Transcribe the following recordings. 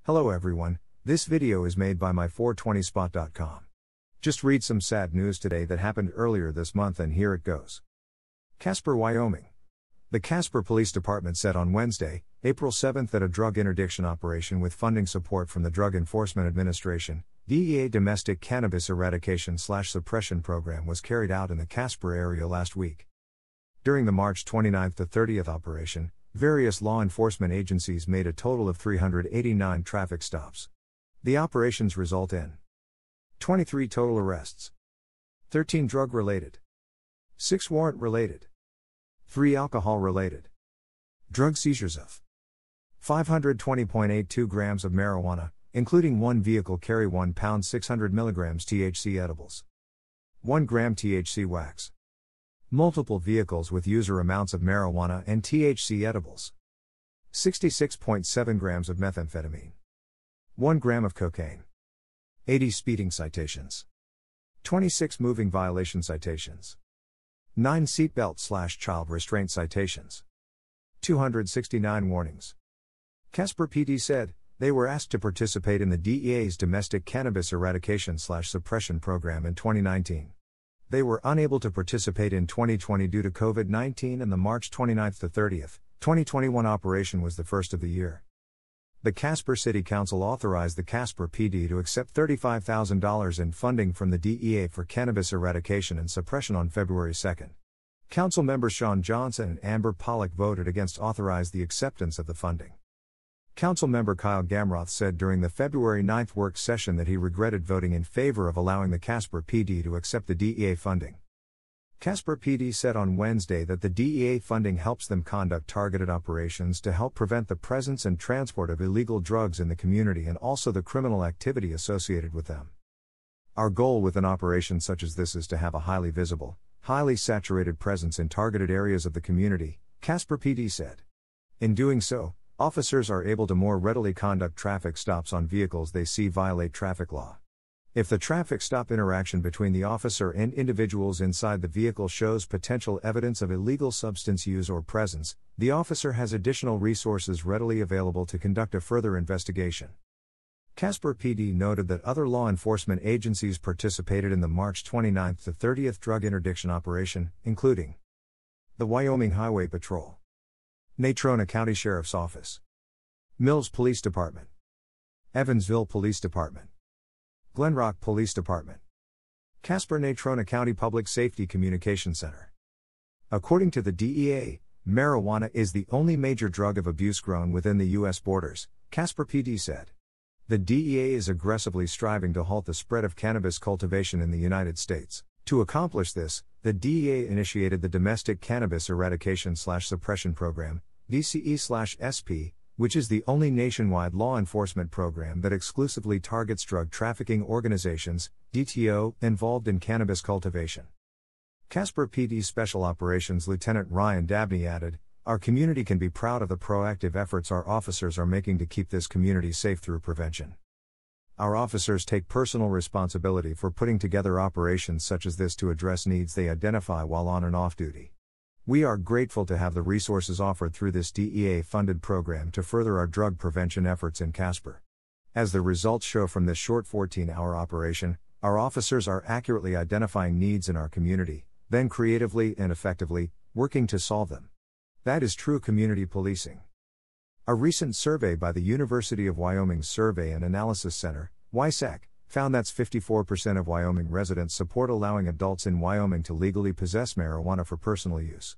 Hello everyone, this video is made by my420spot.com. Just read some sad news today that happened earlier this month and here it goes. Casper, Wyoming. The Casper Police Department said on Wednesday, April 7 that a drug interdiction operation with funding support from the Drug Enforcement Administration, DEA Domestic Cannabis Eradication / Suppression Program was carried out in the Casper area last week. During the March 29 to 30th operation, various law enforcement agencies made a total of 389 traffic stops. The operations result in 23 total arrests, 13 drug-related, 6 warrant-related, 3 alcohol-related, drug seizures of 520.82 grams of marijuana, including 1 vehicle carry 1 pound 600 milligrams THC edibles, 1 gram THC wax, multiple vehicles with user amounts of marijuana and THC edibles, 66.7 grams of methamphetamine, 1 gram of cocaine, 80 speeding citations, 26 moving violation citations, 9 seatbelt / child restraint citations, 269 warnings. Casper PD said, they were asked to participate in the DEA's Domestic Cannabis Eradication / Suppression Program in 2019. They were unable to participate in 2020 due to COVID-19 and the March 29 to 30th, 2021 operation was the first of the year. The Casper City Council authorized the Casper PD to accept $35,000 in funding from the DEA for cannabis eradication and suppression on February 2. Council members Sean Johnson and Amber Pollock voted against authorize the acceptance of the funding. Council member Kyle Gamroth said during the February 9 work session that he regretted voting in favor of allowing the Casper PD to accept the DEA funding. Casper PD said on Wednesday that the DEA funding helps them conduct targeted operations to help prevent the presence and transport of illegal drugs in the community and also the criminal activity associated with them. Our goal with an operation such as this is to have a highly visible, highly saturated presence in targeted areas of the community, Casper PD said. In doing so, officers are able to more readily conduct traffic stops on vehicles they see violate traffic law. If the traffic stop interaction between the officer and individuals inside the vehicle shows potential evidence of illegal substance use or presence, the officer has additional resources readily available to conduct a further investigation. Casper PD noted that other law enforcement agencies participated in the March 29 to 30th drug interdiction operation, including the Wyoming Highway Patrol, Natrona County Sheriff's Office, Mills Police Department, Evansville Police Department, Glenrock Police Department, Casper Natrona County Public Safety Communication Center. According to the DEA, marijuana is the only major drug of abuse grown within the U.S. borders, Casper PD said. The DEA is aggressively striving to halt the spread of cannabis cultivation in the United States. To accomplish this, the DEA initiated the Domestic Cannabis Eradication / Suppression Program, DCE/SP, which is the only nationwide law enforcement program that exclusively targets drug trafficking organizations, DTO, involved in cannabis cultivation. Casper PD Special Operations Lieutenant Ryan Dabney added, "Our community can be proud of the proactive efforts our officers are making to keep this community safe through prevention. Our officers take personal responsibility for putting together operations such as this to address needs they identify while on and off duty. We are grateful to have the resources offered through this DEA-funded program to further our drug prevention efforts in Casper. As the results show from this short 14-hour operation, our officers are accurately identifying needs in our community, then creatively and effectively working to solve them. That is true community policing." A recent survey by the University of Wyoming's Survey and Analysis Center, WYSAC, found that 54% of Wyoming residents support allowing adults in Wyoming to legally possess marijuana for personal use.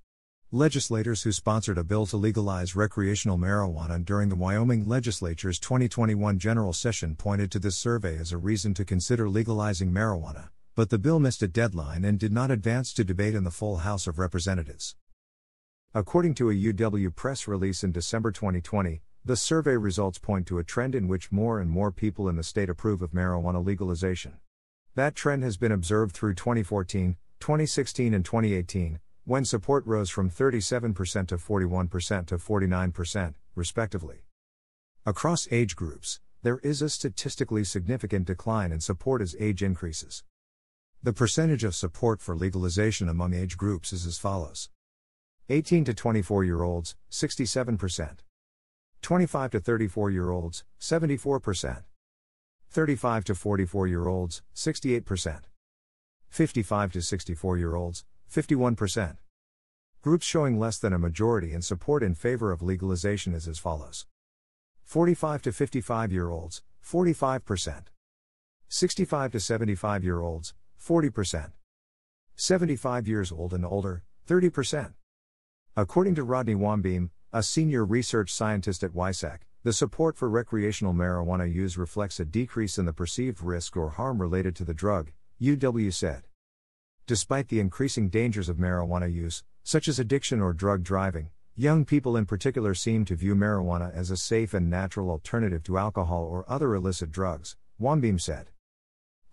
Legislators who sponsored a bill to legalize recreational marijuana during the Wyoming legislature's 2021 general session pointed to this survey as a reason to consider legalizing marijuana, but the bill missed a deadline and did not advance to debate in the full House of Representatives. According to a UW press release in December 2020, the survey results point to a trend in which more and more people in the state approve of marijuana legalization. That trend has been observed through 2014, 2016 and 2018, when support rose from 37% to 41% to 49%, respectively. Across age groups, there is a statistically significant decline in support as age increases. The percentage of support for legalization among age groups is as follows. 18 to 24-year-olds, 67%. 25 to 34-year-olds, 74%. 35 to 44-year-olds, 68%. 55 to 64-year-olds, 51%. Groups showing less than a majority in support in favor of legalization is as follows. 45 to 55-year-olds, 45%. 65 to 75-year-olds, 40%. 75 years old and older, 30%. According to Rodney Wambeam, a senior research scientist at WISAC, the support for recreational marijuana use reflects a decrease in the perceived risk or harm related to the drug, UW said. Despite the increasing dangers of marijuana use, such as addiction or drug driving, young people in particular seem to view marijuana as a safe and natural alternative to alcohol or other illicit drugs, Wambeam said.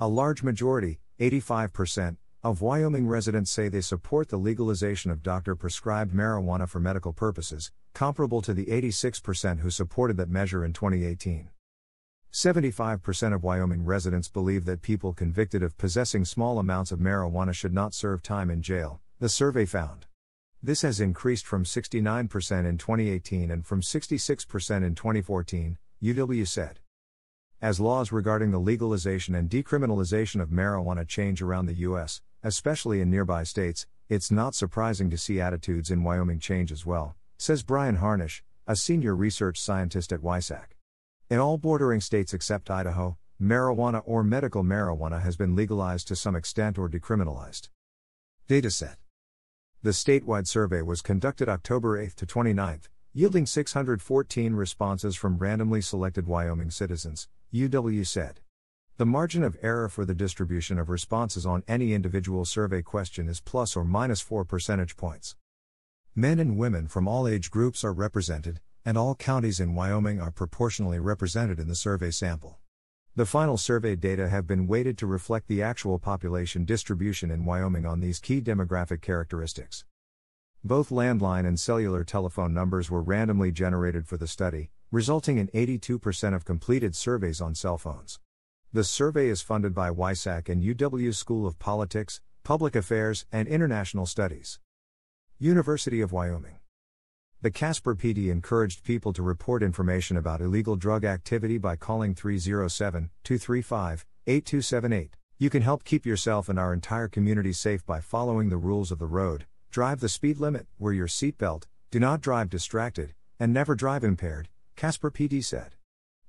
A large majority, 85%, of Wyoming residents say they support the legalization of doctor-prescribed marijuana for medical purposes, comparable to the 86% who supported that measure in 2018. 75% of Wyoming residents believe that people convicted of possessing small amounts of marijuana should not serve time in jail, the survey found. This has increased from 69% in 2018 and from 66% in 2014, UW said. As laws regarding the legalization and decriminalization of marijuana change around the U.S., especially in nearby states, it's not surprising to see attitudes in Wyoming change as well, says Brian Harnish, a senior research scientist at WISAC. In all bordering states except Idaho, marijuana or medical marijuana has been legalized to some extent or decriminalized. Dataset. The statewide survey was conducted October 8 to 29, yielding 614 responses from randomly selected Wyoming citizens, UW said. The margin of error for the distribution of responses on any individual survey question is plus or minus 4 percentage points. Men and women from all age groups are represented, and all counties in Wyoming are proportionally represented in the survey sample. The final survey data have been weighted to reflect the actual population distribution in Wyoming on these key demographic characteristics. Both landline and cellular telephone numbers were randomly generated for the study, resulting in 82% of completed surveys on cell phones. The survey is funded by WISAC and UW School of Politics, Public Affairs, and International Studies. University of Wyoming. The Casper PD encouraged people to report information about illegal drug activity by calling 307-235-8278. You can help keep yourself and our entire community safe by following the rules of the road, drive the speed limit, wear your seatbelt, do not drive distracted, and never drive impaired, Casper PD said.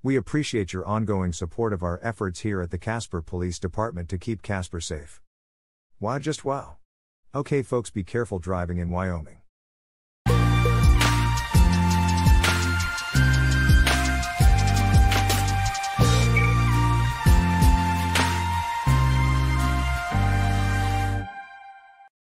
We appreciate your ongoing support of our efforts here at the Casper Police Department to keep Casper safe. Wow, just wow. Okay folks, be careful driving in Wyoming.